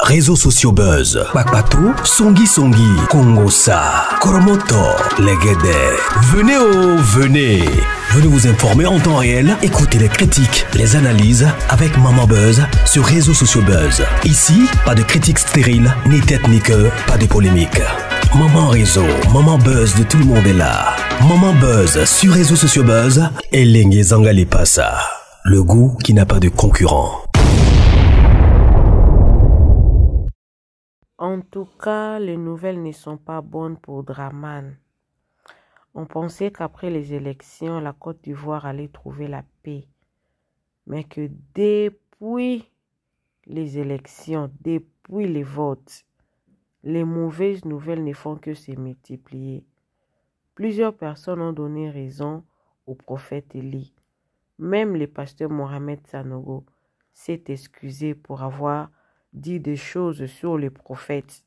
Réseaux sociaux buzz, Bakpato, Songi Songi, Kongosa, Koromoto, Legede. Venez. Venez vous informer en temps réel, écoutez les critiques, les analyses avec Maman Buzz sur Réseaux sociaux buzz. Ici, pas de critiques stériles, ni tête ni queue, pas de polémique. Maman Réseau, Maman Buzz de tout le monde est là. Maman Buzz sur Réseaux sociaux buzz et Lengue Zangali Passa. Le goût qui n'a pas de concurrent. En tout cas, les nouvelles ne sont pas bonnes pour Dramane. On pensait qu'après les élections, la Côte d'Ivoire allait trouver la paix. Mais que depuis les élections, depuis les votes, les mauvaises nouvelles ne font que se multiplier. Plusieurs personnes ont donné raison au prophète Élie. Même le pasteur Mohamed Sanogo s'est excusé pour avoir dit des choses sur les prophètes.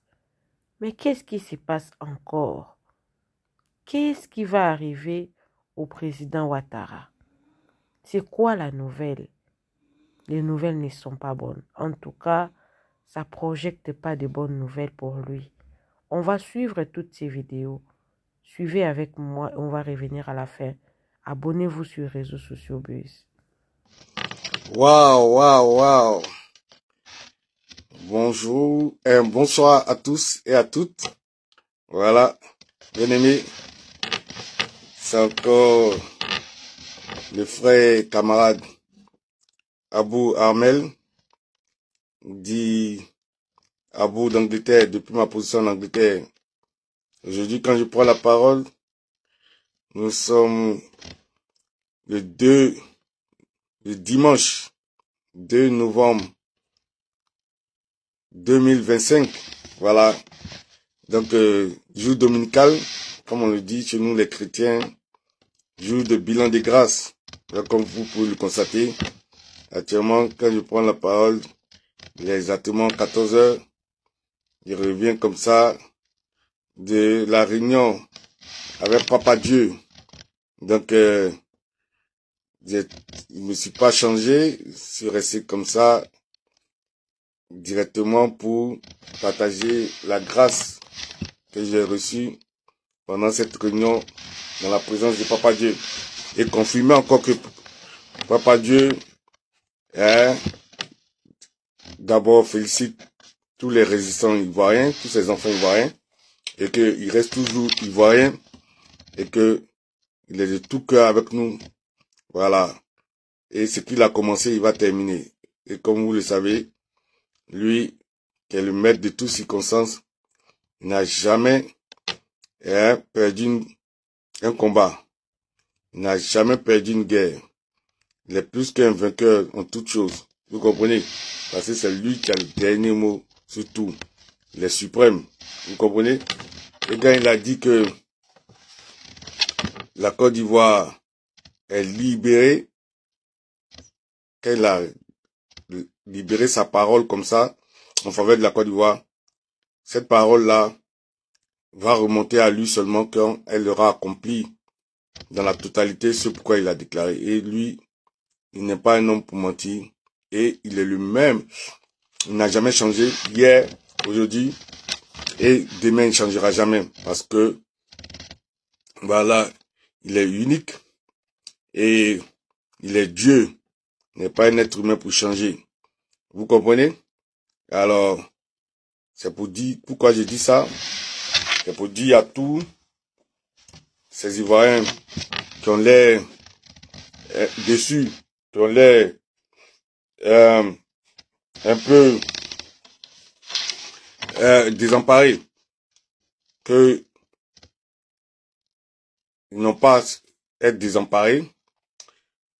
Mais qu'est-ce qui se passe encore? Qu'est-ce qui va arriver au président Ouattara? C'est quoi la nouvelle? Les nouvelles ne sont pas bonnes. En tout cas, ça ne projette pas de bonnes nouvelles pour lui. On va suivre toutes ces vidéos. Suivez avec moi, on va revenir à la fin. Abonnez-vous sur les réseaux sociaux Buzz. Waouh. Bonjour et bonsoir à tous et à toutes. Voilà, bien aimé, c'est encore le frère et camarade Abou Armel, dit Abou d'Angleterre, depuis ma position en Angleterre. Aujourd'hui, quand je prends la parole, nous sommes le dimanche 2 novembre 2025. Voilà. Donc, jour dominical, comme on le dit chez nous les chrétiens, jour de bilan de grâce. Là, comme vous pouvez le constater, actuellement, quand je prends la parole, il est exactement 14 heures. Je reviens comme ça de la réunion avec Papa Dieu. Donc, je ne me suis pas changé, je suis resté comme ça directement pour partager la grâce que j'ai reçue pendant cette réunion dans la présence de Papa Dieu. Et confirmer encore que Papa Dieu, d'abord félicite tous les résistants ivoiriens, tous ces enfants ivoiriens, et qu'ils restent toujours ivoiriens, et que il est de tout cœur avec nous. Voilà. Et ce qu'il a commencé, il va terminer. Et comme vous le savez, lui, qui est le maître de toutes circonstances, n'a jamais perdu un combat. Il n'a jamais perdu une guerre. Il est plus qu'un vainqueur en toutes choses. Vous comprenez? Parce que c'est lui qui a le dernier mot sur tout. Il est suprême. Vous comprenez? Et quand il a dit que la Côte d'Ivoire est libérée, quand il a libéré sa parole comme ça, en faveur de la Côte d'Ivoire, cette parole-là va remonter à lui seulement quand elle aura accompli dans la totalité ce pourquoi il a déclaré. Et lui, il n'est pas un homme pour mentir. Et il est le même. Il n'a jamais changé hier, aujourd'hui, et demain il ne changera jamais. Parce que, voilà, il est unique. Et il est Dieu. Il n'est pas un être humain pour changer. Vous comprenez? Alors, c'est pour dire, pourquoi j'ai dit ça? C'est pour dire à tous ces Ivoiriens qui ont l'air déçus, qui ont l'air un peu désemparés, que ils n'ont pas à être désemparés,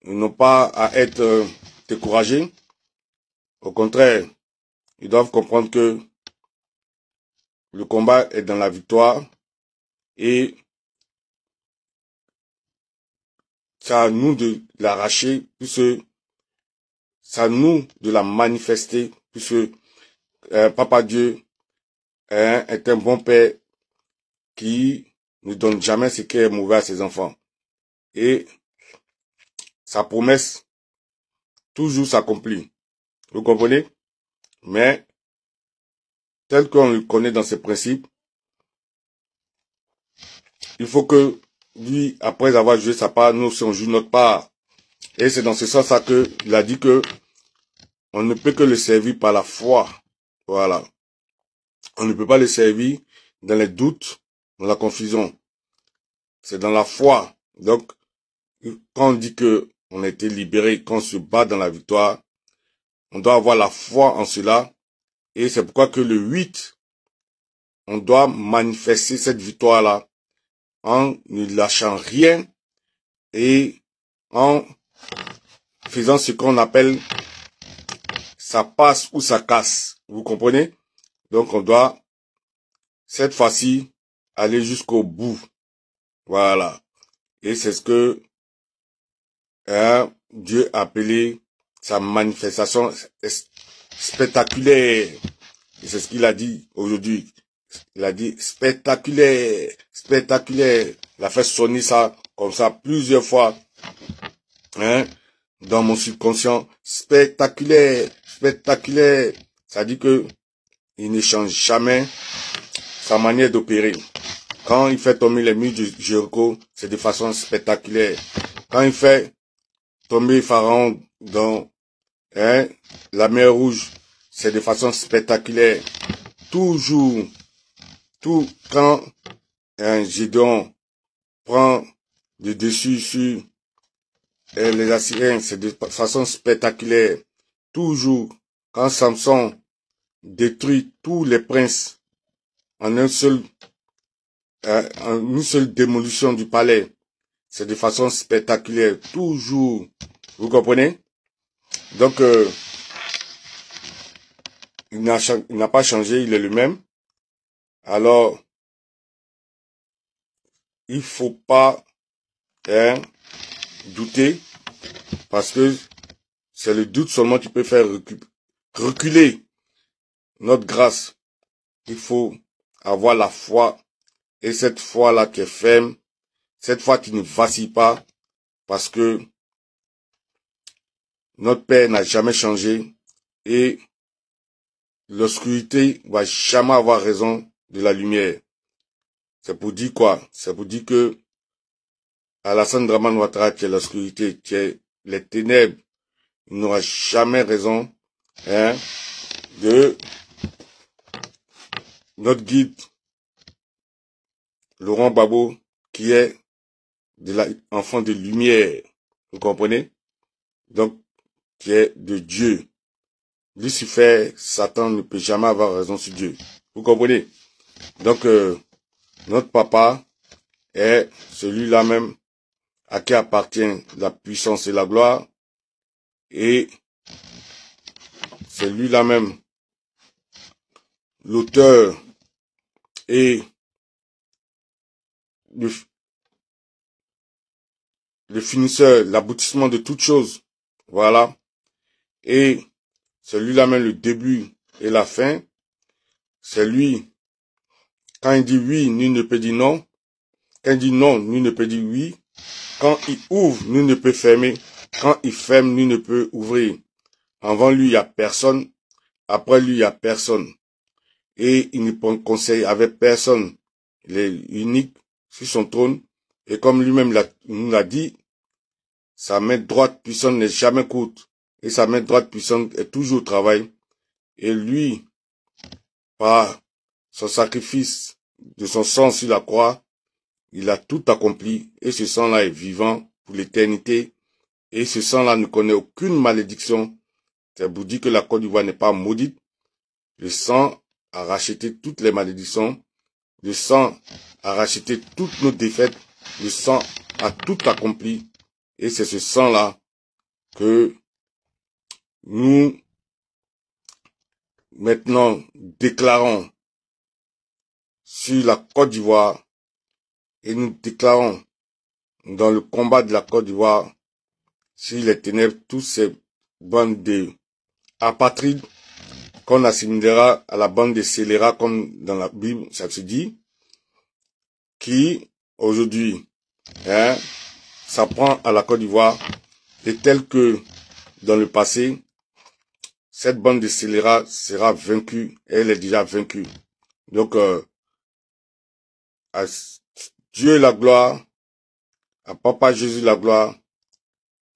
ils n'ont pas à être découragés. Au contraire, ils doivent comprendre que le combat est dans la victoire et c'est à nous de l'arracher, puisque c'est à nous de la manifester, puisque Papa Dieu est un bon père qui ne donne jamais ce qui est mauvais à ses enfants. Et sa promesse toujours s'accomplit. Vous comprenez? Mais tel qu'on le connaît dans ses principes, il faut que lui, après avoir joué sa part, nous aussi on joue notre part. Et c'est dans ce sens-là qu'il a dit que on ne peut que le servir par la foi. Voilà. On ne peut pas le servir dans les doutes, dans la confusion. C'est dans la foi. Donc, quand on dit que on a été libéré, qu'on se bat dans la victoire, on doit avoir la foi en cela. Et c'est pourquoi que le 8, on doit manifester cette victoire-là en ne lâchant rien et en faisant ce qu'on appelle ça passe ou ça casse. Vous comprenez? Donc on doit, cette fois-ci, aller jusqu'au bout. Voilà. Et c'est ce que Dieu a appelé sa manifestation spectaculaire. Et c'est ce qu'il a dit aujourd'hui. Il a dit spectaculaire, spectaculaire. Il a fait sonner ça comme ça plusieurs fois. Dans mon subconscient. Spectaculaire, spectaculaire. Ça dit que il ne change jamais sa manière d'opérer. Quand il fait tomber les murs de Jéricho, c'est de façon spectaculaire. Quand il fait tomber Pharaon dans la mer Rouge, c'est de façon spectaculaire. Toujours, quand Gédéon prend le dessus sur les Assyriens, c'est de façon spectaculaire. Toujours, quand Samson détruit tous les princes en une seule démolition du palais, c'est de façon spectaculaire. Toujours, vous comprenez? Donc, il n'a pas changé, il est le même. Alors, il faut pas douter, parce que c'est le doute seulement qui peut faire reculer notre grâce. Il faut avoir la foi, et cette foi-là qui est ferme, cette foi qui ne vacille pas, parce que notre Père n'a jamais changé, et l'obscurité va jamais avoir raison de la lumière. C'est pour dire quoi? C'est pour dire que Alassane Dramane Ouattara, qui est l'obscurité, qui est les ténèbres, il n'aura jamais raison de notre guide Laurent Gbagbo, qui est enfant de lumière. Vous comprenez? Donc, qui est de Dieu. Lucifer, Satan ne peut jamais avoir raison sur Dieu. Vous comprenez? Donc, notre papa est celui-là même à qui appartient la puissance et la gloire. Et c'est lui-là même l'auteur et le finisseur, l'aboutissement de toutes choses. Voilà. Et c'est lui-là même le début et la fin. C'est lui. Quand il dit oui, nul ne peut dire non. Quand il dit non, nul ne peut dire oui. Quand il ouvre, nul ne peut fermer. Quand il ferme, nul ne peut ouvrir. Avant lui, il n'y a personne. Après lui, il n'y a personne. Et il ne prend conseil avec personne. Il est unique sur son trône. Et comme lui-même nous l'a dit, sa main droite puissante n'est jamais courte. Et sa main droite puissante est toujours au travail. Et lui, par son sacrifice de son sang sur la croix, il a tout accompli. Et ce sang-là est vivant pour l'éternité. Et ce sang-là ne connaît aucune malédiction. C'est pour dire que la Côte d'Ivoire n'est pas maudite. Le sang a racheté toutes les malédictions. Le sang a racheté toutes nos défaites. Le sang a tout accompli. Et c'est ce sang-là que nous, maintenant, déclarons sur la Côte d'Ivoire. Et nous déclarons dans le combat de la Côte d'Ivoire, sur les ténèbres, tous ces bandes de apatrides qu'on assimilera à la bande des scélérats, comme dans la Bible, ça se dit, qui, aujourd'hui, s'apprend à la Côte d'Ivoire, et tel que dans le passé, cette bande de scélérats sera vaincue. Elle est déjà vaincue. Donc, à Dieu la gloire, à Papa Jésus la gloire,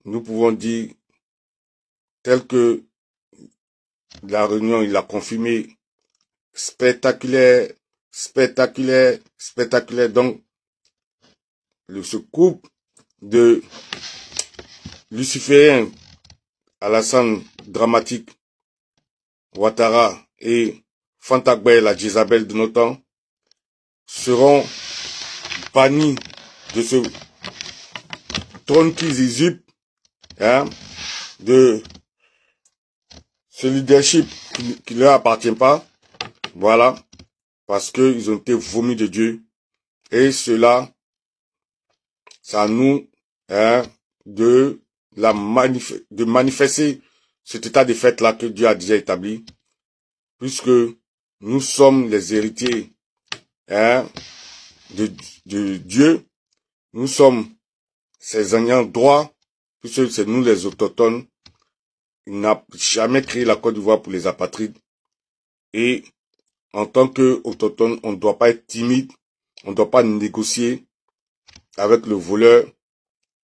nous pouvons dire, tel que la réunion, il a confirmé, spectaculaire, spectaculaire, spectaculaire. Donc, ce couple de lucifériens, Alassane Dramatique, Ouattara et Fantagbe, la Jézabel de nos temps, seront bannis de ce trône qu'ils usurpent, hein, de ce leadership qui ne leur appartient pas. Voilà, parce qu'ils ont été vomis de Dieu. Et cela, ça nous, hein, de manifester cet état de fait-là que Dieu a déjà établi, puisque nous sommes les héritiers, hein, de Dieu. Nous sommes ses ayants droit, puisque c'est nous les autochtones. Il n'a jamais créé la Côte d'Ivoire pour les apatrides. Et en tant qu'autochtone, on ne doit pas être timide, on ne doit pas négocier avec le voleur,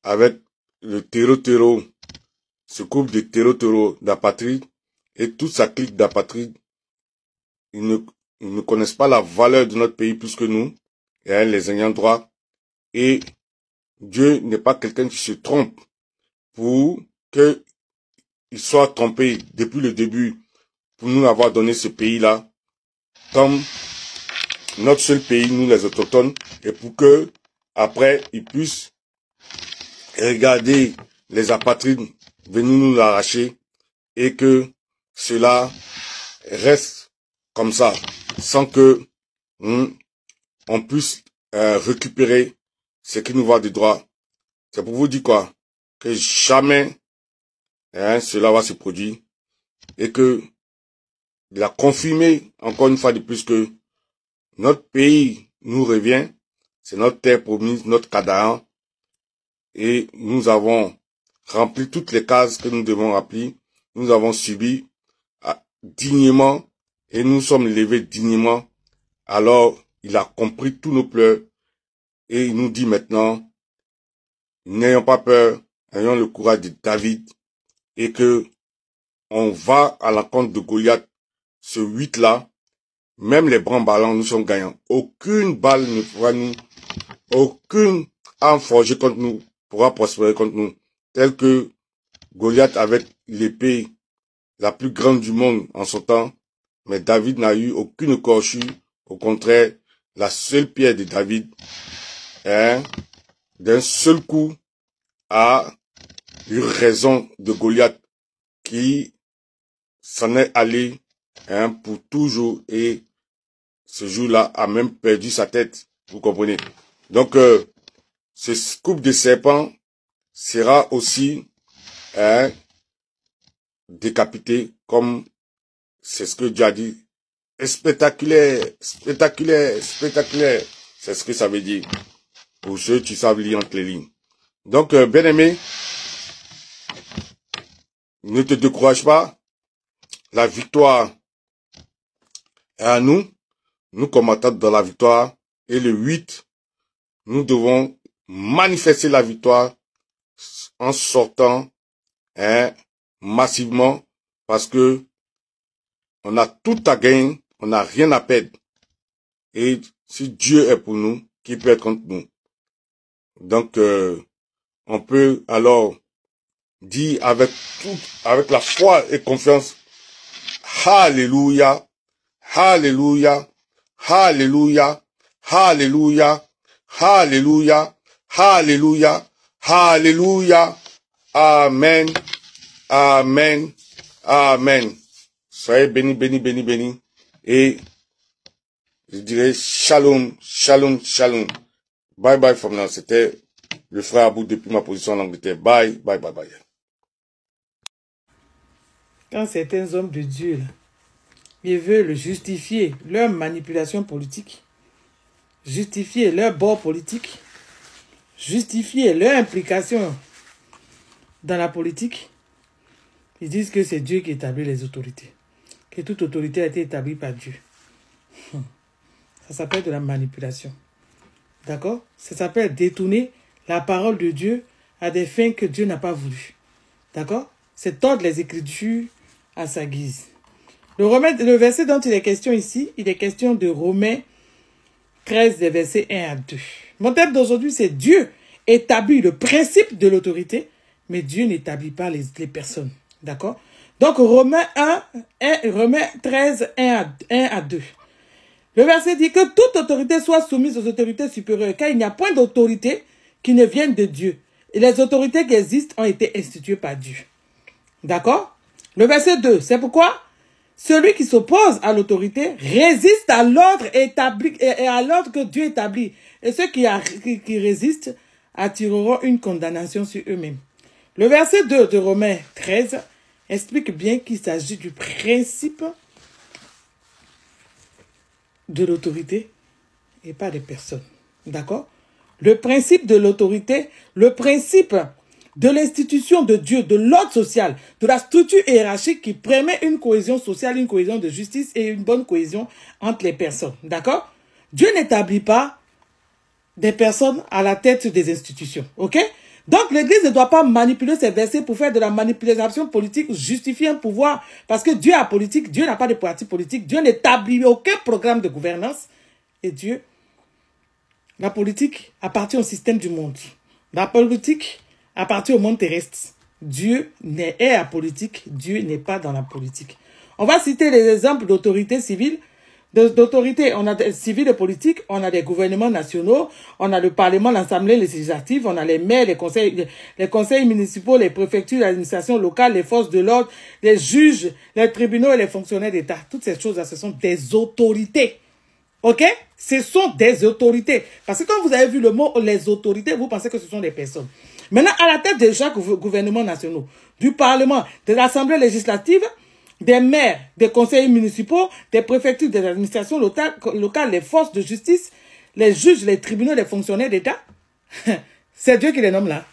avec le terreau, ce couple de terreau d'apatrides et toute sa clique d'apatrides. Ils ne connaissent pas la valeur de notre pays plus que nous, et les ayants droit. Et Dieu n'est pas quelqu'un qui se trompe pour qu'il soit trompé depuis le début pour nous avoir donné ce pays-là comme notre seul pays, nous les autochtones, et pour que après ils puissent regarder les apatrides venir nous l'arracher et que cela reste comme ça, sans que on puisse récupérer ce qui nous va de droit. C'est pour vous dire quoi? Que jamais cela va se produire et que il a confirmé encore une fois de plus que notre pays nous revient, c'est notre terre promise, notre Canaan, et nous avons rempli toutes les cases que nous devons remplir. Nous avons subi dignement et nous sommes levés dignement. Alors, il a compris tous nos pleurs et il nous dit maintenant, n'ayons pas peur, ayons le courage de David et que on va à l'encontre de Goliath, ce 8-là, même les bras ballants, nous sommes gagnants. Aucune balle ne pourra nous, aucune arme forgée contre nous pourra prospérer contre nous. Tel que Goliath avec l'épée la plus grande du monde en son temps, mais David n'a eu aucune écorchure. Au contraire, la seule pierre de David, d'un seul coup, a eu raison de Goliath qui s'en est allé pour toujours et ce jour-là a même perdu sa tête, vous comprenez. Donc, ce couple de serpents sera aussi décapité, comme c'est ce que Dieu a dit. Spectaculaire, spectaculaire, spectaculaire. C'est ce que ça veut dire. Pour ceux qui savent lire entre les lignes. Donc, bien aimé, ne te décourage pas. La victoire est à nous. Nous combattons dans la victoire. Et le 8, nous devons manifester la victoire en sortant massivement parce que on a tout à gagner, on n'a rien à perdre. Et si Dieu est pour nous, qui peut être contre nous? Donc, on peut alors dire avec la foi et confiance, Alléluia, Alléluia, Alléluia, Alléluia, Alléluia, Alléluia, Alléluia, Amen, Amen, Amen. Soyez bénis, bénis, bénis, bénis. Et je dirais shalom, shalom, shalom. Bye bye from now. C'était le frère Abou depuis ma position en Angleterre. Bye, bye, bye, bye. Quand certains hommes de Dieu, là, ils veulent justifier leur manipulation politique, justifier leur bord politique, justifier leur implication dans la politique, Ils disent que c'est Dieu qui établit les autorités. Que toute autorité a été établie par Dieu. Ça s'appelle de la manipulation. D'accord? Ça s'appelle détourner la parole de Dieu à des fins que Dieu n'a pas voulu. D'accord? C'est tordre les Écritures à sa guise. Le verset dont il est question ici, il est question de Romains 13, des versets 1 à 2. Mon thème d'aujourd'hui, c'est Dieu établit le principe de l'autorité, mais Dieu n'établit pas les personnes. D'accord? Donc, Romains 13, 1 à 2. Le verset dit que toute autorité soit soumise aux autorités supérieures, car il n'y a point d'autorité qui ne vienne de Dieu. Et les autorités qui existent ont été instituées par Dieu. D'accord? Le verset 2, c'est pourquoi celui qui s'oppose à l'autorité résiste à l'ordre établi et à l'ordre que Dieu établit. Et ceux qui résistent attireront une condamnation sur eux-mêmes. Le verset 2 de Romains 13 explique bien qu'il s'agit du principe de l'autorité et pas des personnes. D'accord? Le principe de l'autorité, le principe de l'institution de Dieu, de l'ordre social, de la structure hiérarchique qui permet une cohésion sociale, une cohésion de justice et une bonne cohésion entre les personnes. D'accord? Dieu n'établit pas des personnes à la tête des institutions. Ok? Donc, l'Église ne doit pas manipuler ces versets pour faire de la manipulation politique, justifier un pouvoir. Parce que Dieu est politique, Dieu n'a pas de parti politique, Dieu n'établit aucun programme de gouvernance. Et Dieu, la politique appartient au système du monde. La politique appartient au monde terrestre. Dieu est apolitique, Dieu n'est pas dans la politique. On va citer les exemples d'autorité civile. D'autorité, on a des civils et politiques, on a des gouvernements nationaux, on a le Parlement, l'Assemblée législative, on a les maires, les conseils municipaux, les préfectures, l'administration locale, les forces de l'ordre, les juges, les tribunaux et les fonctionnaires d'État. Toutes ces choses-là, ce sont des autorités. Ok? Ce sont des autorités. Parce que quand vous avez vu le mot les autorités, vous pensez que ce sont des personnes. Maintenant, à la tête de chaque gouvernement national, du Parlement, de l'Assemblée législative, des maires, des conseillers municipaux, des préfectures, des administrations locales, les forces de justice, les juges, les tribunaux, les fonctionnaires d'État. C'est Dieu qui les nomme là.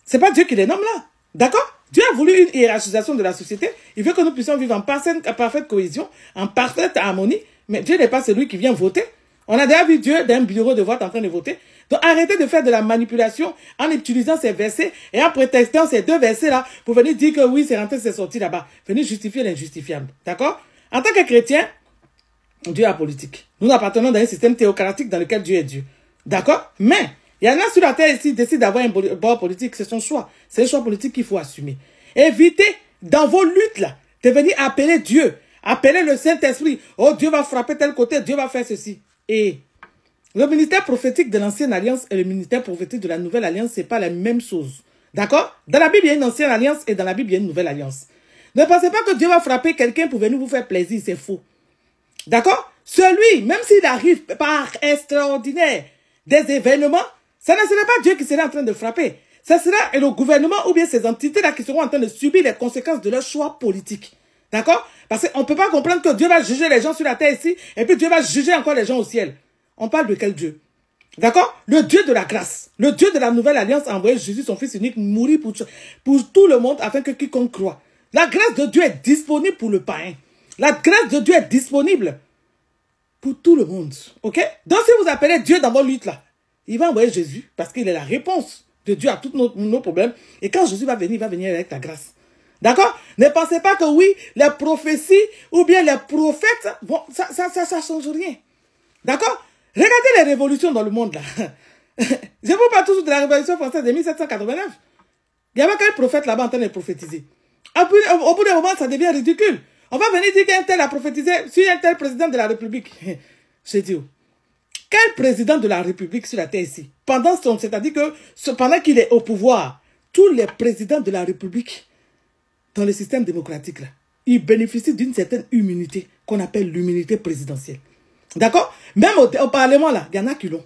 C'est pas Dieu qui les nomme là. D'accord? Dieu a voulu une hiérarchisation de la société. Il veut que nous puissions vivre en parfaite cohésion, en parfaite harmonie. Mais Dieu n'est pas celui qui vient voter. On a déjà vu Dieu d'un bureau de vote en train de voter. Donc arrêtez de faire de la manipulation en utilisant ces versets et en prétextant ces deux versets-là pour venir dire que oui, c'est rentré, c'est sorti là-bas. Venez justifier l'injustifiable. D'accord? En tant que chrétien, Dieu est apolitique. Nous appartenons dans un système théocratique dans lequel Dieu est Dieu. D'accord? Mais il y en a sur la terre ici qui décident d'avoir un bord politique. C'est son choix. C'est un choix politique qu'il faut assumer. Évitez dans vos luttes là de venir appeler Dieu. Appeler le Saint-Esprit. Oh, Dieu va frapper tel côté, Dieu va faire ceci. Et le ministère prophétique de l'Ancienne Alliance et le ministère prophétique de la Nouvelle Alliance, c'est pas la même chose. D'accord? Dans la Bible, il y a une Ancienne Alliance et dans la Bible, il y a une Nouvelle Alliance. Ne pensez pas que Dieu va frapper quelqu'un pour venir vous faire plaisir, c'est faux. D'accord? Celui, même s'il arrive par extraordinaire des événements, ça ne sera pas Dieu qui sera en train de frapper. Ça sera le gouvernement ou bien ces entités-là qui seront en train de subir les conséquences de leur choix politique. D'accord? Parce qu'on ne peut pas comprendre que Dieu va juger les gens sur la terre ici, et puis Dieu va juger encore les gens au ciel. On parle de quel Dieu? D'accord? Le Dieu de la grâce. Le Dieu de la Nouvelle Alliance a envoyé Jésus, son Fils unique, mourir pour tout le monde afin que quiconque croit. La grâce de Dieu est disponible pour le païen. La grâce de Dieu est disponible pour tout le monde. Ok? Donc si vous appelez Dieu dans vos luttes là, il va envoyer Jésus parce qu'il est la réponse de Dieu à tous nos problèmes. Et quand Jésus va venir, il va venir avec la grâce. D'accord? Ne pensez pas que oui, les prophéties ou bien les prophètes, bon, ça change rien. D'accord? Regardez les révolutions dans le monde là. Je vous parle toujours de la révolution française de 1789. Il y avait quel prophète là-bas en train de prophétiser? Au bout d'un moment, ça devient ridicule. On va venir dire qu'un tel a prophétisé sur un tel président de la République. Je dis, quel président de la République sur la terre ici? C'est-à-dire que pendant qu'il est au pouvoir, tous les présidents de la République dans le système démocratique, là, ils bénéficient d'une certaine immunité qu'on appelle l'immunité présidentielle. D'accord? Même au Parlement, là, il y en a qui l'ont.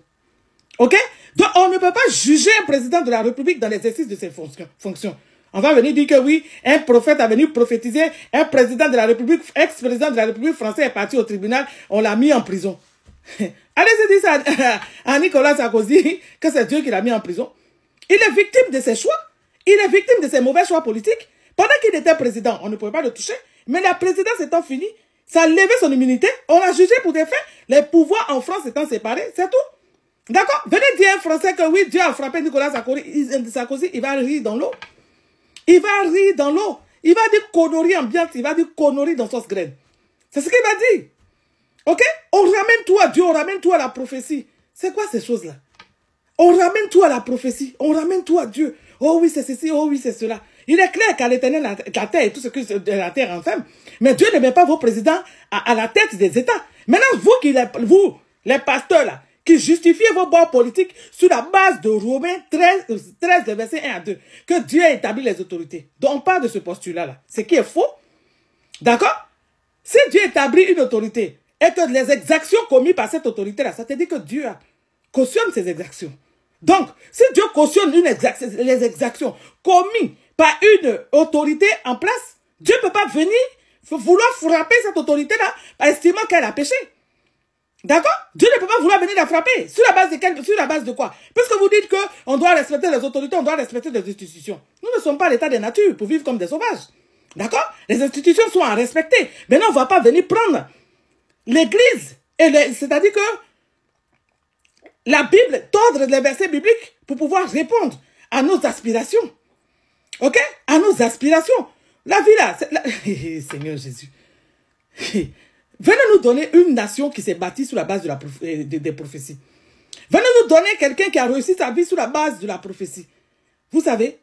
Ok? Donc, on ne peut pas juger un président de la République dans l'exercice de ses fonctions. On va venir dire que oui, un prophète a venu prophétiser, un président de la République, ex-président de la République française est parti au tribunal, on l'a mis en prison. Allez-y dire ça à Nicolas Sarkozy, que c'est Dieu qui l'a mis en prison. Il est victime de ses choix. Il est victime de ses mauvais choix politiques. Pendant qu'il était président, on ne pouvait pas le toucher. Mais la présidence étant finie, ça a levé son immunité. On l'a jugé pour des faits. Les pouvoirs en France étant séparés, c'est tout. D'accord? Venez dire à un Français que oui, Dieu a frappé Nicolas Sarkozy, il va rire dans l'eau. Il va rire dans l'eau. Il va dire conneries ambiante, il va dire conneries dans sauce graine. C'est ce qu'il va dire. Ok? On ramène tout à Dieu, on ramène tout à la prophétie. C'est quoi ces choses-là? On ramène tout à la prophétie, on ramène tout à Dieu. Oh oui, c'est ceci, oh oui, c'est cela. Il est clair qu'à l'Éternel, la terre et tout ce que la terre enferme. Mais Dieu ne met pas vos présidents à la tête des États. Maintenant, vous, les pasteurs là, qui justifiez vos bords politiques sur la base de Romains 13, le verset 1 à 2, que Dieu a établi les autorités. Donc on parle de ce postulat-là. Ce qui est faux. D'accord? Si Dieu établit une autorité et que les exactions commises par cette autorité-là, ça te dit que Dieu cautionne ces exactions. Donc, si Dieu cautionne les exactions commises par une autorité en place, Dieu ne peut pas venir vouloir frapper cette autorité-là en estimant qu'elle a péché. D'accord? Dieu ne peut pas vouloir venir la frapper. Sur la base de quoi? Puisque vous dites qu'on doit respecter les autorités, on doit respecter les institutions. Nous ne sommes pas à l'état de nature pour vivre comme des sauvages. D'accord? Les institutions sont à respecter. Maintenant, on ne va pas venir prendre l'église. C'est-à-dire que la Bible, tordre les versets bibliques pour pouvoir répondre à nos aspirations. Ok? À nos aspirations. La vie là, Seigneur Jésus. Venez nous donner une nation qui s'est bâtie sur la base des prophéties. Venez nous donner quelqu'un qui a réussi sa vie sur la base de la prophétie. Vous savez,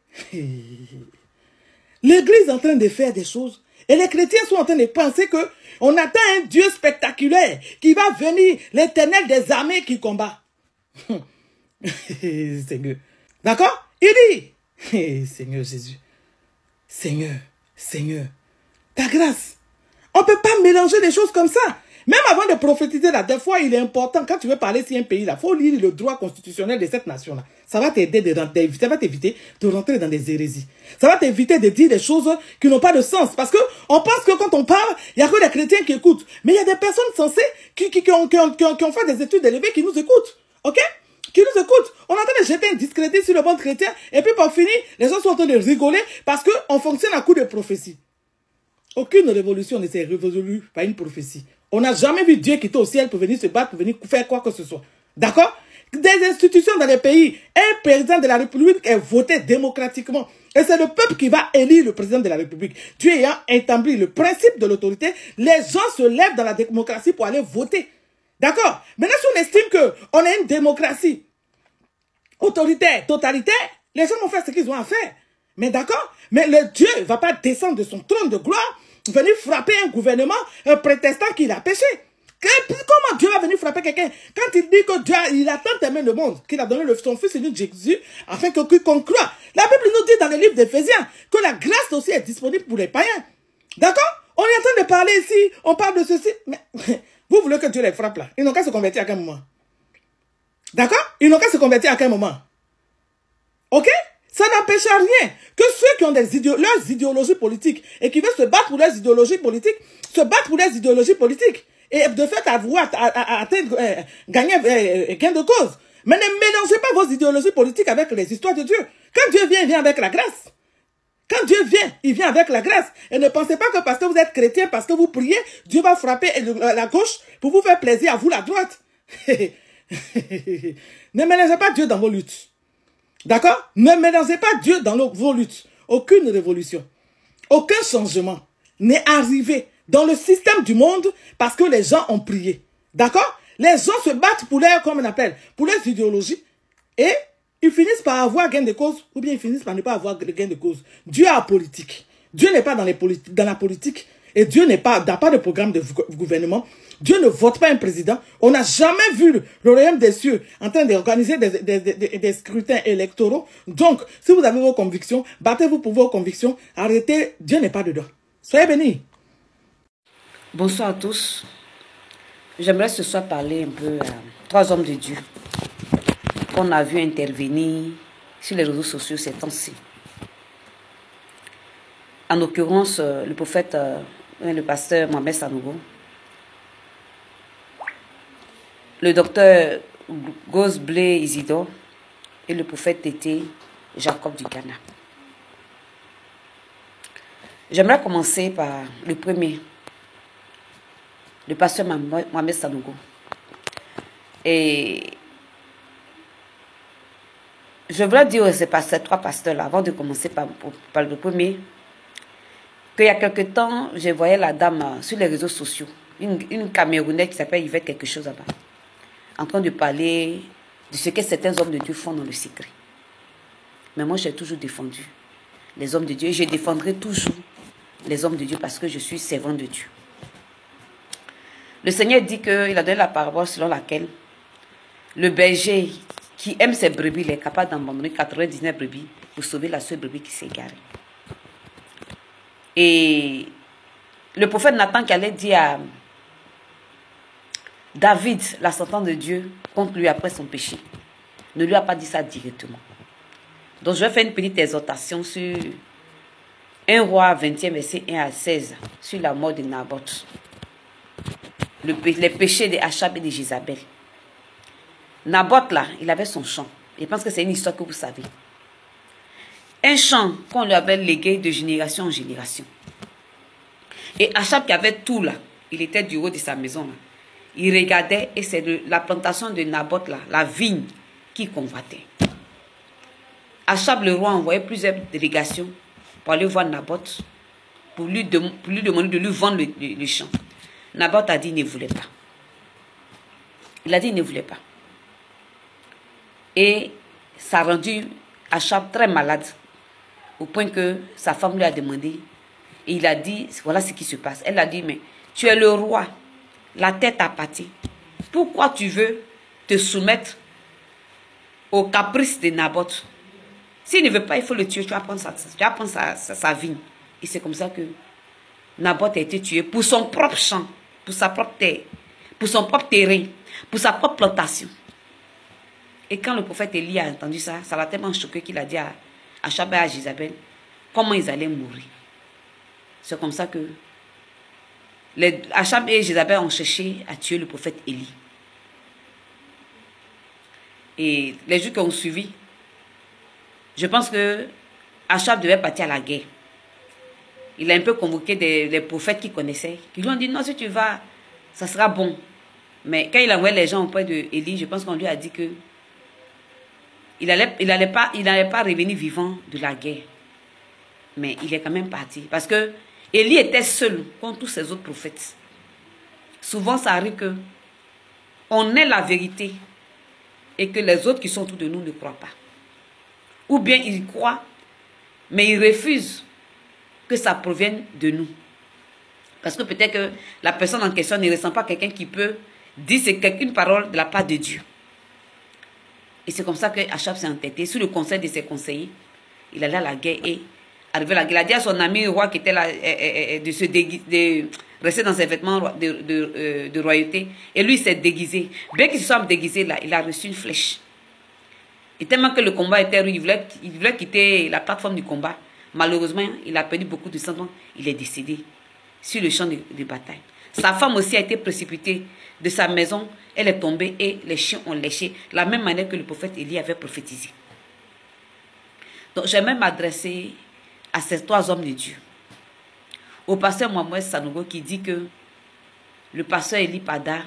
l'église est en train de faire des choses. Et les chrétiens sont en train de penser qu'on attend un Dieu spectaculaire qui va venir, l'Éternel des armées qui combat. Seigneur. D'accord? Il dit, Seigneur Jésus, Seigneur, ta grâce. On ne peut pas mélanger des choses comme ça. Même avant de prophétiser, là, des fois, il est important, quand tu veux parler sur un pays, il faut lire le droit constitutionnel de cette nation-là. Ça va t'aider, ça va t'éviter de rentrer dans des hérésies. Ça va t'éviter de dire des choses qui n'ont pas de sens. Parce que on pense que quand on parle, il n'y a que des chrétiens qui écoutent. Mais il y a des personnes sensées qui ont fait des études élevées qui nous écoutent. Ok? Qui nous écoutent. On est en train de jeter un discrédit sur le bon chrétien. Et puis pour finir, les gens sont en train de rigoler parce qu'on fonctionne à coup de prophétie. Aucune révolution ne s'est résolue par une prophétie. On n'a jamais vu Dieu quitter au ciel pour venir se battre, pour venir faire quoi que ce soit. D'accord? Des institutions dans les pays, un président de la République est voté démocratiquement. Et c'est le peuple qui va élire le président de la République. Dieu ayant établi le principe de l'autorité, les gens se lèvent dans la démocratie pour aller voter. D'accord? Maintenant, si on estime qu'on a une démocratie autoritaire, totalitaire, les gens vont faire ce qu'ils ont à faire. Mais d'accord? Mais le Dieu ne va pas descendre de son trône de gloire, venir frapper un gouvernement prétestant qu'il a péché. Comment Dieu va venir frapper quelqu'un? Quand il dit que Dieu il a tant aimé le monde, qu'il a donné son fils unique Jésus, afin que quiconque croit. La Bible nous dit dans le livre d'Éphésiens que la grâce aussi est disponible pour les païens. D'accord? On est en train de parler ici, on parle de ceci. Mais vous voulez que Dieu les frappe là? Ils n'ont qu'à se convertir à quel moment? D'accord? Ils n'ont qu'à se convertir à quel moment? Ok? Ça n'empêche rien que ceux qui ont leurs idéologies politiques et qui veulent se battre pour leurs idéologies politiques, se battent pour leurs idéologies politiques. Et de fait, gagner gain de cause. Mais ne mélangez pas vos idéologies politiques avec les histoires de Dieu. Quand Dieu vient, il vient avec la grâce. Quand Dieu vient, il vient avec la grâce. Et ne pensez pas que parce que vous êtes chrétien, parce que vous priez, Dieu va frapper la gauche pour vous faire plaisir à vous la droite. Ne mélangez pas Dieu dans vos luttes. D'accord? Ne mélangez pas Dieu dans vos luttes. Aucune révolution, aucun changement n'est arrivé dans le système du monde parce que les gens ont prié. D'accord? Les gens se battent pour leur, comme on appelle, pour leurs idéologies et ils finissent par avoir gain de cause ou bien ils finissent par ne pas avoir gain de cause. Dieu a politique. Dieu n'est pas dans la politique et Dieu n'a pas de programme de gouvernement. Dieu ne vote pas un président. On n'a jamais vu le royaume des cieux en train d'organiser des scrutins électoraux. Donc, si vous avez vos convictions, battez-vous pour vos convictions. Arrêtez, Dieu n'est pas dedans. Soyez bénis. Bonsoir à tous. J'aimerais ce soir parler un peu à 3 hommes de Dieu qu'on a vu intervenir sur les réseaux sociaux ces temps-ci. En l'occurrence, le prophète, le pasteur Mohamed Sanogo, le docteur Gosblé Isidore et le prophète Tété Jacob du Ghana. J'aimerais commencer par le premier, le pasteur Mohamed Sanogo. Et je voudrais dire à ces trois pasteurs-là, avant de commencer par le premier, qu'il y a quelque temps, je voyais la dame sur les réseaux sociaux, une Camerounaise qui s'appelle Yvette quelque chose là-bas, en train de parler de ce que certains hommes de Dieu font dans le secret. Mais moi, j'ai toujours défendu les hommes de Dieu. Et je défendrai toujours les hommes de Dieu parce que je suis servant de Dieu. Le Seigneur dit qu'il a donné la parabole selon laquelle le berger qui aime ses brebis, il est capable d'abandonner 99 brebis pour sauver la seule brebis qui s'est égarée. Et le prophète Nathan qui allait dire à David, la sentence de Dieu contre lui après son péché, ne lui a pas dit ça directement. Donc je vais faire une petite exhortation sur 1 roi 20e verset 1 à 16 sur la mort de Naboth. Les péchés de Achab et de Jézabel. Naboth là, il avait son champ. Je pense que c'est une histoire que vous savez. Un champ qu'on lui avait légué de génération en génération. Et Achab qui avait tout là, il était du haut de sa maison là. Il regardait et c'est la plantation de Naboth là, la vigne qui convoitait. Achab le roi envoyait plusieurs délégations pour aller voir Naboth pour lui demander de lui vendre le champ. Naboth a dit qu'il ne voulait pas. Il a dit qu'il ne voulait pas. Et ça a rendu Achab très malade au point que sa femme lui a demandé et il a dit, voilà ce qui se passe. Elle a dit, mais tu es le roi, la tête apâtie. Pourquoi tu veux te soumettre aux caprices de Naboth? S'il ne veut pas, il faut le tuer. Tu vas prendre sa vigne. Et c'est comme ça que Naboth a été tué pour son propre champ, pour sa propre terre, pour son propre terrain, pour sa propre plantation. Et quand le prophète Élie a entendu ça, ça l'a tellement choqué qu'il a dit à Achab et à Jézabel comment ils allaient mourir. C'est comme ça que Achab et Jézabel ont cherché à tuer le prophète Élie. Et les jours qui ont suivi, je pense que Achab devait partir à la guerre. Il a un peu convoqué des prophètes qu'il connaissait, qui lui ont dit non, si tu vas, ça sera bon. Mais quand il a envoyé les gens auprès d'Élie, je pense qu'on lui a dit que il n'allait pas revenir vivant de la guerre. Mais il est quand même parti. Parce que Élie était seul contre tous ces autres prophètes. Souvent, ça arrive que on ait la vérité et que les autres qui sont autour de nous ne croient pas. Ou bien ils croient, mais ils refusent que ça provienne de nous. Parce que peut-être que la personne en question ne ressent pas quelqu'un qui peut dire une parole de la part de Dieu. Et c'est comme ça que Achab s'est entêté. Sous le conseil de ses conseillers, il allait à la guerre et arrivé à la guerre. Il a dit à son ami roi qui était là de rester dans ses vêtements de royauté. Et lui, il s'est déguisé. Bien qu'il se soit déguisé là, il a reçu une flèche. Et tellement que le combat était rude, il voulait quitter la plateforme du combat. Malheureusement, il a perdu beaucoup de sang, donc il est décédé sur le champ de bataille. Sa femme aussi a été précipitée de sa maison. Elle est tombée et les chiens ont léché, la même manière que le prophète Élie avait prophétisé. Donc, j'aimerais m'adresser à ces trois hommes de Dieu. Au pasteur Mohamed Sanogo qui dit que le pasteur Élie Pada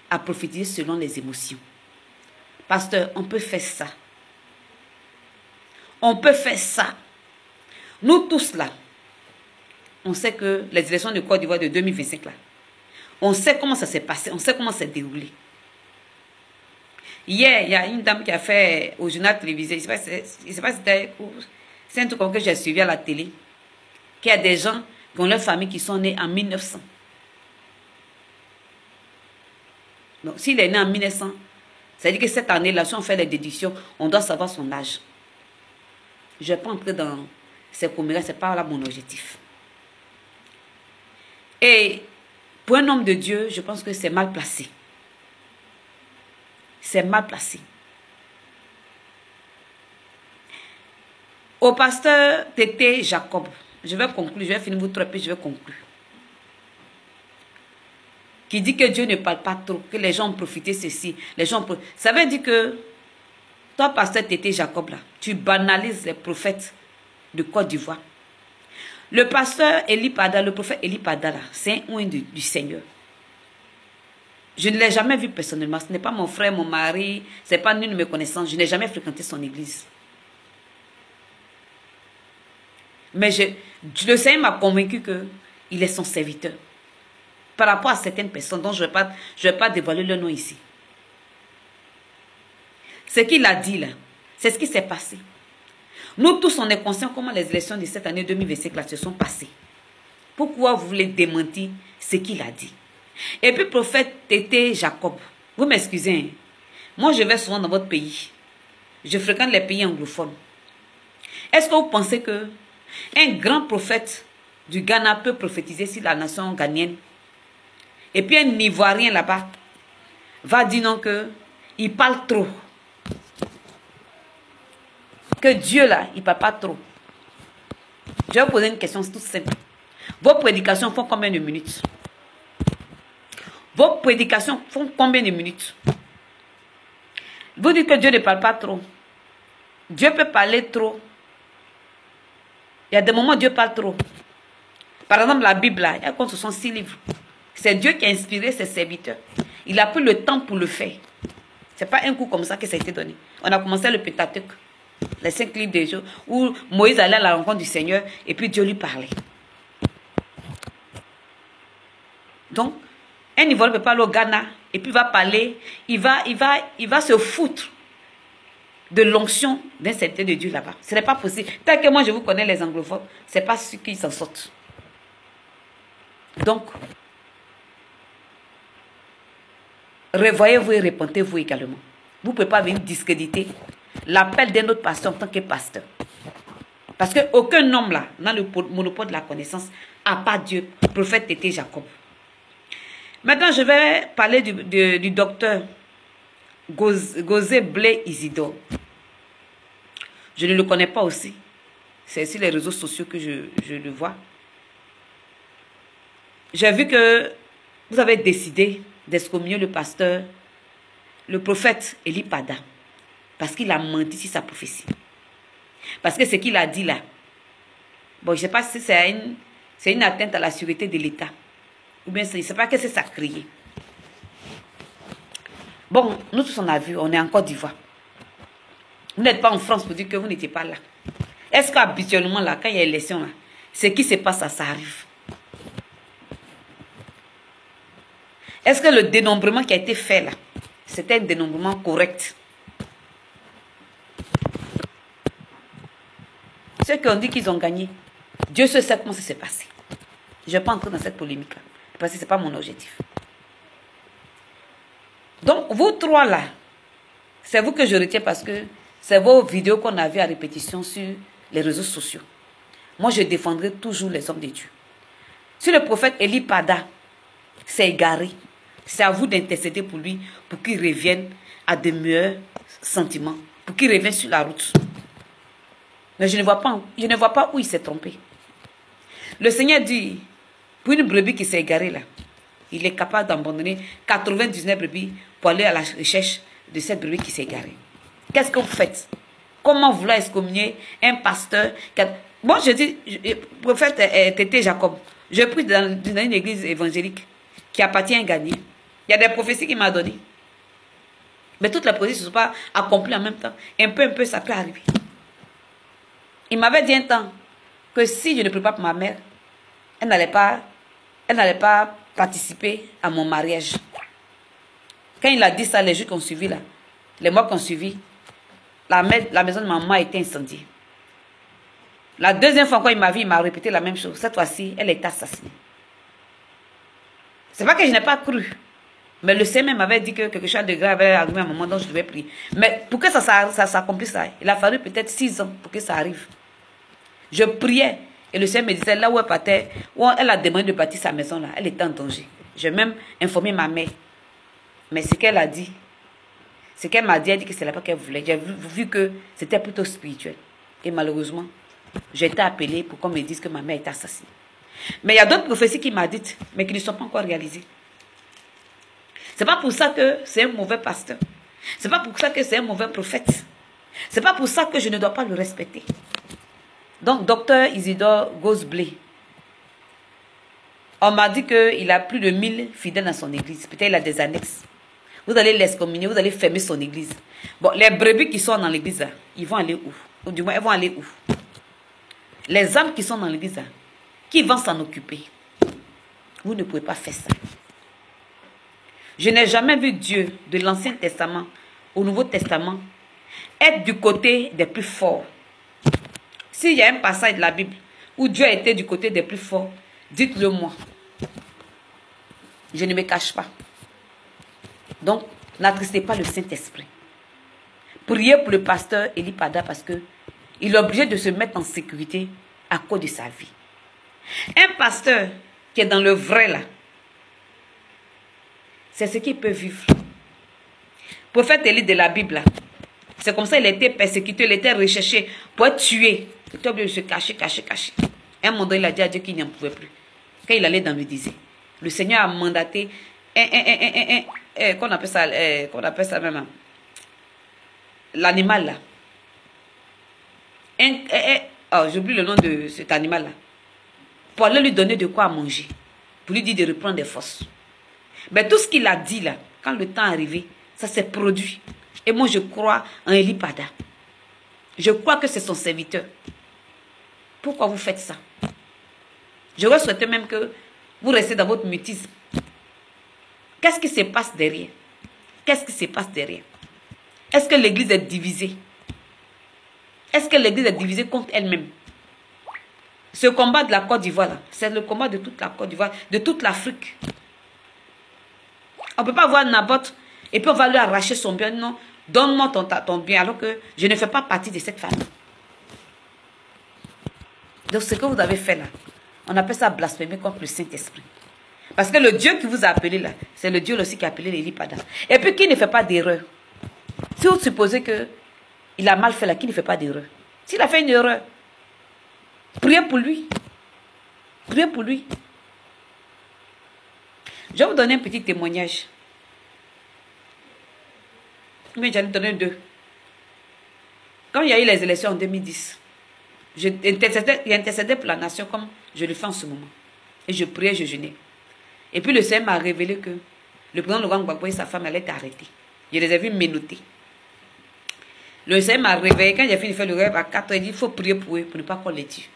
a prophétisé selon les émotions. Pasteur, on peut faire ça. On peut faire ça. Nous tous là, on sait que les élections de Côte d'Ivoire de 2025 là, on sait comment ça s'est passé, on sait comment ça s'est déroulé. Hier, il y a une dame qui a fait au journal télévisé, je ne sais pas si c'est un truc comme que j'ai suivi à la télé, qu'il y a des gens qui ont leur famille qui sont nés en 1900. Donc, s'il est né en 1900, ça veut dire que cette année-là, si on fait les déductions, on doit savoir son âge. Je ne vais pas entrer dans ces commérages, ce n'est pas là mon objectif. Et pour un homme de Dieu, je pense que c'est mal placé. C'est mal placé. Au pasteur Tété Jacob, je vais conclure, je vais finir vous tromper, je vais conclure. Qui dit que Dieu ne parle pas trop, que les gens ont profité ceci, les gens ont... Ça veut dire que toi, pasteur Tété Jacob, là, tu banalises les prophètes de Côte d'Ivoire. Le pasteur Eli Pada, le prophète Eli Pada, c'est un du Seigneur. Je ne l'ai jamais vu personnellement. Ce n'est pas mon frère, mon mari, ce n'est pas nul de mes connaissances. Je n'ai jamais fréquenté son église. Mais le Seigneur m'a convaincu qu'il est son serviteur. Par rapport à certaines personnes dont je ne vais pas dévoiler le nom ici. Ce qu'il a dit là, c'est ce qui s'est passé. Nous tous, on est conscients comment les élections de cette année 2025 se sont passées. Pourquoi vous voulez démentir ce qu'il a dit? Et puis, prophète Tété Jacob, vous m'excusez, hein? Moi je vais souvent dans votre pays. Je fréquente les pays anglophones. Est-ce que vous pensez que un grand prophète du Ghana peut prophétiser sur la nation ghanéenne? Et puis un Ivoirien là-bas va dire non que il parle trop. Que Dieu là, il ne parle pas trop. Je vais vous poser une question toute simple. Vos prédications font combien de minutes? Vos prédications font combien de minutes? Vous dites que Dieu ne parle pas trop. Dieu peut parler trop. Il y a des moments où Dieu parle trop. Par exemple, la Bible, là, il y a comme ce sont 6 livres. C'est Dieu qui a inspiré ses serviteurs. Il a pris le temps pour le faire. Ce n'est pas un coup comme ça que ça a été donné. On a commencé le Pentateuque, les 5 livres des jours, où Moïse allait à la rencontre du Seigneur et puis Dieu lui parlait. Donc, un Ivoirien peut parler au Ghana et puis il va parler, il va se foutre de l'onction d'un serviteur de Dieu là-bas. Ce n'est pas possible. Tant que moi je vous connais les anglophones, ce n'est pas ceux qui s'en sortent. Donc, revoyez-vous et répentez-vous également. Vous ne pouvez pas venir discréditer l'appel d'un autre pasteur en tant que pasteur. Parce qu'aucun homme là, dans le monopole de la connaissance, à part Dieu, prophète Tété Jacob. Maintenant, je vais parler du docteur Gozé Blé Isidore. Je ne le connais pas aussi. C'est sur les réseaux sociaux que je le vois. J'ai vu que vous avez décidé d'excommunier le pasteur, le prophète Eli Pada, parce qu'il a menti sur sa prophétie. Parce que ce qu'il a dit là, bon, je ne sais pas si c'est une atteinte à la sûreté de l'État. Ou bien je ne sais pas qu'est-ce que ça a créé. Bon, nous tous on a vu, on est en Côte d'Ivoire. Vous n'êtes pas en France pour dire que vous n'étiez pas là. Est-ce qu'habituellement là, quand il y a élection là, ce qui se passe là, ça arrive? Est-ce que le dénombrement qui a été fait là, c'était un dénombrement correct? Ceux qui ont dit qu'ils ont gagné, Dieu seul sait comment ça s'est passé. Je ne vais pas entrer dans cette polémique là, parce que ce n'est pas mon objectif. Donc, vous trois là, c'est vous que je retiens parce que c'est vos vidéos qu'on a vues à répétition sur les réseaux sociaux. Moi, je défendrai toujours les hommes de Dieu. Si le prophète Eli Pada s'est égaré, c'est à vous d'intercéder pour lui, pour qu'il revienne à de meilleurs sentiments, pour qu'il revienne sur la route. Mais je ne vois pas où il s'est trompé. Le Seigneur dit, pour une brebis qui s'est égarée là, il est capable d'abandonner 99 brebis pour aller à la recherche de cette brebis qui s'est égarée. Qu'est-ce que vous faites? Comment vouloir excommunier un pasteur? Moi, je dis, prophète Tété Jacob, je prie dans une église évangélique qui appartient à un gagné. Il y a des prophéties qu'il m'a données. Mais toutes les prophéties ne sont pas accomplies en même temps. Un peu, ça peut arriver. Il m'avait dit un temps que si je ne prie pas pour ma mère, elle n'allait pas participer à mon mariage. Quand il a dit ça, les jours qui ont suivi là, les mois qui ont suivi, la maison de maman a été incendiée. La deuxième fois qu'il m'a vu, il m'a répété la même chose. Cette fois-ci, elle est assassinée. C'est pas que je n'ai pas cru. Mais le Seigneur m'avait dit que quelque chose de grave avait arrivé à un moment dont je devais prier. Mais pour que ça s'accomplisse, il a fallu peut-être 6 ans pour que ça arrive. Je priais. Et le Seigneur me disait, là où elle partait, où elle a demandé de bâtir sa maison, là, elle était en danger. J'ai même informé ma mère. Mais ce qu'elle a dit, ce qu'elle m'a dit, elle dit que ce n'est pas qu'elle voulait. J'ai vu que c'était plutôt spirituel. Et malheureusement, j'ai été appelée pour qu'on me dise que ma mère est assassinée. Mais il y a d'autres prophéties qui m'ont dites, mais qui ne sont pas encore réalisées. Ce n'est pas pour ça que c'est un mauvais pasteur. Ce n'est pas pour ça que c'est un mauvais prophète. Ce n'est pas pour ça que je ne dois pas le respecter. Donc, docteur Isidore Gosblé, on m'a dit qu'il a plus de 1000 fidèles dans son église. Peut-être il a des annexes. Vous allez l'excommunier, vous allez fermer son église. Bon, les brebis qui sont dans l'église, ils vont aller où? Ou du moins, elles vont aller où? Les âmes qui sont dans l'église, qui vont s'en occuper? Vous ne pouvez pas faire ça. Je n'ai jamais vu Dieu de l'Ancien Testament au Nouveau Testament être du côté des plus forts. S'il y a un passage de la Bible où Dieu a été du côté des plus forts, dites-le moi. Je ne me cache pas. Donc, n'attristez pas le Saint-Esprit. Priez pour le pasteur Eli Pada parce qu'il est obligé de se mettre en sécurité à cause de sa vie. Un pasteur qui est dans le vrai là, c'est ce qu'il peut vivre. Prophète Élie de la Bible là, c'est comme ça il a été persécuté, il a été recherché pour être tué. Il était obligé de se cacher. Un moment donné, il a dit à Dieu qu'il n'en pouvait plus. Quand il allait dans le désert, le Seigneur a mandaté qu'on appelle ça même, l'animal là. J'oublie le nom de cet animal là. Pour aller lui donner de quoi manger. Pour lui dire de reprendre des forces. Mais tout ce qu'il a dit là, quand le temps est arrivé, ça s'est produit. Et moi je crois en Eli Pada. Je crois que c'est son serviteur. Pourquoi vous faites ça? J'aurais souhaité même que vous restiez dans votre mutisme. Qu'est-ce qui se passe derrière? Qu'est-ce qui se passe derrière? Est-ce que l'église est divisée? Est-ce que l'église est divisée contre elle-même? Ce combat de la Côte d'Ivoire, c'est le combat de toute la Côte d'Ivoire, de toute l'Afrique. On ne peut pas voir Naboth et puis on va lui arracher son bien. Non, donne-moi ton bien alors que je ne fais pas partie de cette famille. Donc ce que vous avez fait là, on appelle ça blasphémer contre le Saint-Esprit. Parce que le Dieu qui vous a appelé là, c'est le Dieu aussi qui a appelé Eli Pada. Et puis qui ne fait pas d'erreur. Si vous supposez qu'il a mal fait là, qui ne fait pas d'erreur. S'il a fait une erreur, priez pour lui. Priez pour lui. Je vais vous donner un petit témoignage. Mais j'allais donner 2. Quand il y a eu les élections en 2010, j'intercédais pour la nation comme je le fais en ce moment. Et je priais, je jeûnais. Et puis le Seigneur m'a révélé que le président Laurent Gbagbo et sa femme allaient être arrêtés. Je les ai vus menotter. Le Seigneur m'a réveillé. Quand j'ai fini de faire le rêve à 4 heures, il dit il faut prier pour eux pour ne pas qu'on les tue.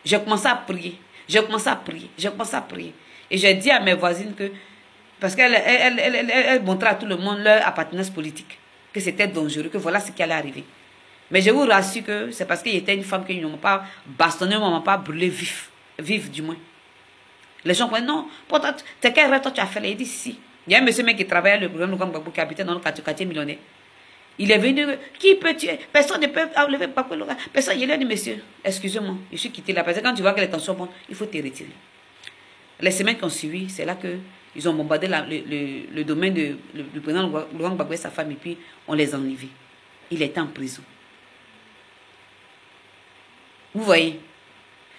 J'ai commencé à prier. J'ai commencé à prier. J'ai commencé à prier. Et j'ai dit à mes voisines que, parce qu'elle montrait à tout le monde leur appartenance politique, que c'était dangereux, que voilà ce qui allait arriver. Mais je vous rassure que c'est parce qu'il était une femme qui ne m'a pas bastonné, ne m'a pas brûlé vif du moins. Les gens disent non, t'es quel rêve toi tu as fait? Il dit si. Il y a un monsieur qui travaillait le gouvernement Gbagbo qui habitait dans le quartier millionnaire. Il est venu, qui peut tuer? Personne ne peut enlever Gbagbo. Personne, il a dit monsieur, excusez-moi, je suis quitté là. Parce que quand tu vois que les tensions montent, il faut te retirer. Les semaines qui ont suivi, c'est là qu'ils ont bombardé le domaine du président Laurent Gbagbo et sa femme, et puis on les a enlevés. Il était en prison. Vous voyez,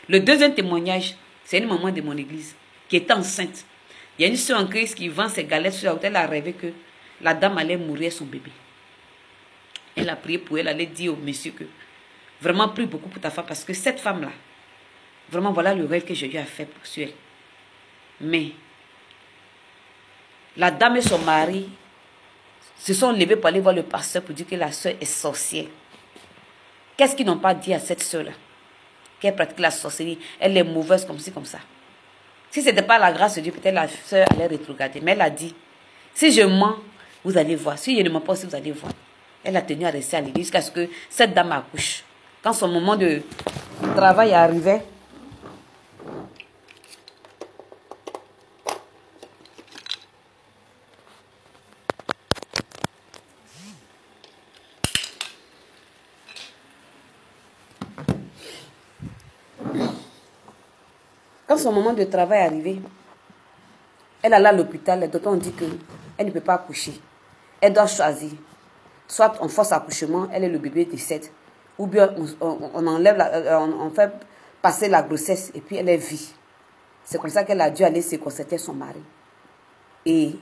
le deuxième témoignage, c'est une maman de mon église qui était enceinte. Il y a une soeur en Christ qui vend ses galettes sur la route. Elle a rêvé que la dame allait mourir son bébé. Elle a prié pour elle, elle a dit au monsieur que vraiment prie beaucoup pour ta femme parce que cette femme-là, vraiment voilà le rêve que je lui ai fait sur elle. Mais la dame et son mari se sont levés pour aller voir le pasteur pour dire que la soeur est sorcière. Qu'est-ce qu'ils n'ont pas dit à cette soeur-là? Qu'elle pratique la sorcellerie, elle est mauvaise comme ci, comme ça. Si ce n'était pas la grâce de Dieu, peut-être la soeur allait rétrograder. Mais elle a dit, si je mens, vous allez voir. Si je ne mens pas aussi, vous allez voir. Elle a tenu à rester à l'église jusqu'à ce que cette dame accouche. Quand son moment de travail arrivait, est arrivé, elle allait à l'hôpital, les docteurs ont dit qu'elle ne peut pas accoucher. Elle doit choisir. Soit on force accouchement, elle et le bébé décède. Ou bien on enlève, on fait passer la grossesse et puis elle est vie. C'est comme ça qu'elle a dû aller se concerter son mari. Et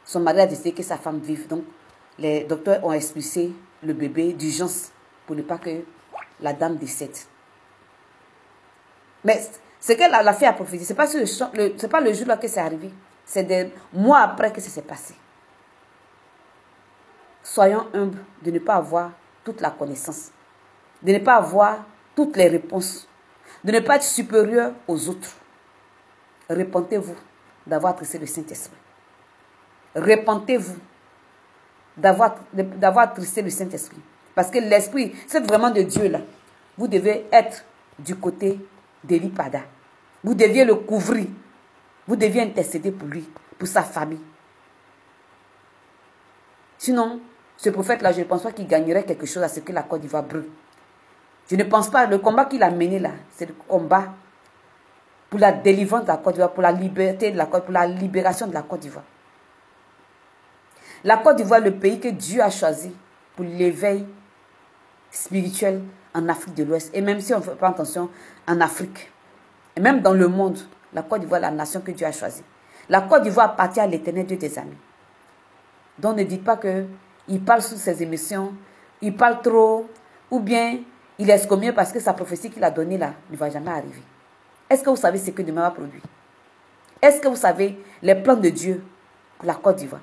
son mari a décidé que sa femme vive. Donc les docteurs ont expulsé le bébé d'urgence pour ne pas que la dame décède. Mais ce que la fille a prophétisé, ce n'est pas le jour-là que c'est arrivé. C'est des mois après que ça s'est passé. Soyons humbles de ne pas avoir toute la connaissance, de ne pas avoir toutes les réponses, de ne pas être supérieur aux autres. Repentez-vous d'avoir tressé le Saint-Esprit. Repentez-vous d'avoir tressé le Saint-Esprit. Parce que l'Esprit, c'est vraiment de Dieu là. Vous devez être du côté d'Eli Pada. Vous deviez le couvrir. Vous deviez intercéder pour lui, pour sa famille. Sinon, ce prophète-là, je ne pense pas qu'il gagnerait quelque chose à ce que la Côte d'Ivoire brûle. Je ne pense pas, le combat qu'il a mené là, c'est le combat pour la délivrance de la Côte d'Ivoire, pour la liberté de la Côte, pour la libération de la Côte d'Ivoire. La Côte d'Ivoire, le pays que Dieu a choisi pour l'éveil spirituel en Afrique de l'Ouest. Et même si on ne fait pas attention, en Afrique. Et même dans le monde, la Côte d'Ivoire est la nation que Dieu a choisie. La Côte d'Ivoire appartient à l'Éternel Dieu des amis. Donc ne dites pas qu'il parle sous ses émissions, il parle trop, ou bien il est excommunié parce que sa prophétie qu'il a donnée là ne va jamais arriver. Est-ce que vous savez ce que demain va produire? Est-ce que vous savez les plans de Dieu pour la Côte d'Ivoire?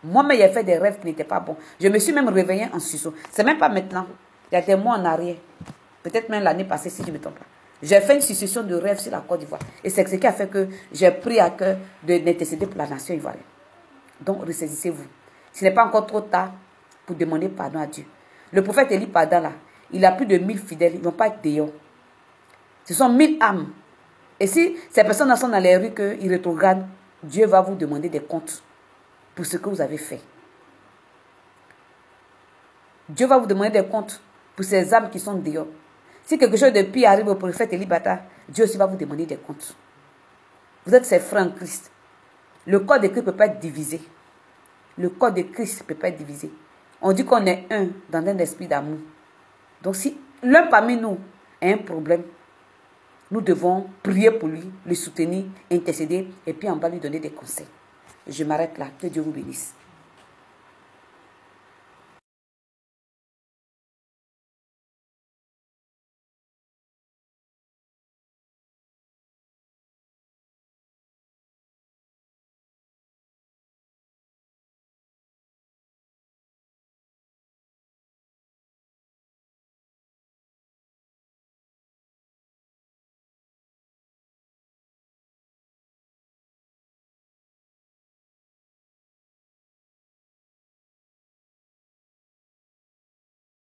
Moi-même, j'ai fait des rêves qui n'étaient pas bons. Je me suis même réveillée en sursaut. C'est même pas maintenant. Il y a des mois en arrière. Peut-être même l'année passée, si je ne me trompe pas. J'ai fait une succession de rêves sur la Côte d'Ivoire. Et c'est ce qui a fait que j'ai pris à cœur d'intercéder pour la nation ivoirienne. Donc, ressaisissez-vous. Ce n'est pas encore trop tard pour demander pardon à Dieu. Le prophète Eli Pada, là, il a plus de 1000 fidèles. Ils ne vont pas être dehors. Ce sont 1000 âmes. Et si ces personnes sont dans les rues, qu'ils rétrogradent, Dieu va vous demander des comptes pour ce que vous avez fait. Dieu va vous demander des comptes pour ces âmes qui sont dehors. Si quelque chose de pire arrive au prophète Eli Pada, Dieu aussi va vous demander des comptes. Vous êtes ses frères en Christ. Le corps de Christ ne peut pas être divisé. Le corps de Christ ne peut pas être divisé. On dit qu'on est un dans un esprit d'amour. Donc si l'un parmi nous a un problème, nous devons prier pour lui, le soutenir, intercéder et puis en bas lui donner des conseils. Je m'arrête là. Que Dieu vous bénisse.